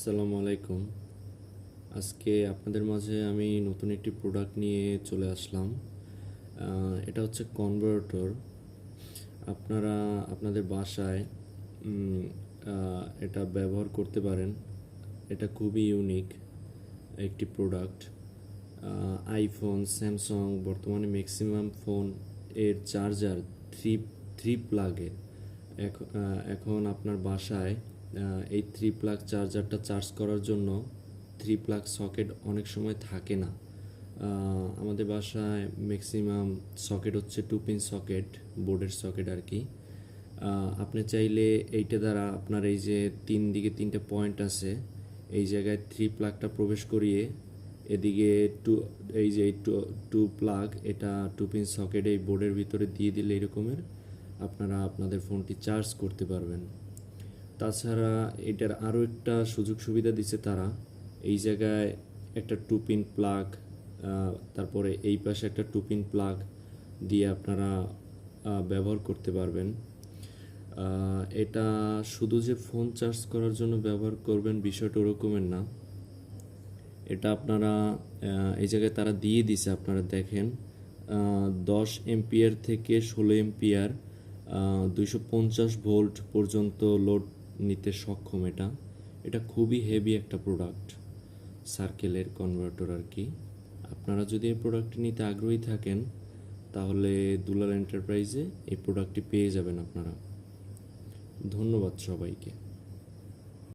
আসসালামু আলাইকুম। আজকে আপনাদের মাঝে আমি নতুন একটি প্রোডাক্ট নিয়ে চলে আসলাম। এটা হচ্ছে কনভার্টর। আপনারা আপনাদের বাসায় এটা ব্যবহার করতে পারেন। এটা খুবই ইউনিক একটি প্রোডাক্ট। আইফোন, স্যামসাং, বর্তমানে ম্যাক্সিমাম ফোন এর চার্জার থ্রি থ্রি প্লাগের। এখন আপনার বাসায় এই থ্রি প্লাগ চার্জারটা চার্জ করার জন্য থ্রি প্লাগ সকেট অনেক সময় থাকে না। আমাদের বাসায় ম্যাক্সিমাম সকেট হচ্ছে 2 পিন সকেট, বোর্ডের সকেট আর কি। আপনি চাইলে এইটা দ্বারা আপনার এই যে দিকে 3টে পয়েন্ট আছে, এই জায়গায় থ্রি প্লাগটা প্রবেশ করিয়ে এদিকে এই যে টু প্লাগ, এটা 2 পিন সকেট এই বোর্ডের ভিতরে দিয়ে দিলে এরকমের আপনারা আপনাদের ফোনটি চার্জ করতে পারবেন। তাছাড়া এটার আরও একটা সুযোগ সুবিধা দিচ্ছে তারা, এই জায়গায় একটা 2 পিন প্লাগ, তারপরে এই পাশে একটা 2 পিন প্লাগ দিয়ে আপনারা ব্যবহার করতে পারবেন। এটা শুধু যে ফোন চার্জ করার জন্য ব্যবহার করবেন বিষয়টা ওরকমের না। এটা আপনারা এই জায়গায় তারা দিয়ে দিছে, আপনারা দেখেন 10 এম্পিয়ার থেকে 16 এম্পিয়ার 250 ভোল্ট পর্যন্ত লোড নিতে সক্ষম। এটা খুবই হেভি একটা প্রোডাক্ট, সার্কেলের কনভার্টর আর কি। আপনারা যদি এই প্রোডাক্টটি নিতে আগ্রহী থাকেন তাহলে দুলাল এন্টারপ্রাইজে এই প্রোডাক্টটি পেয়ে যাবেন আপনারা। ধন্যবাদ সবাইকে।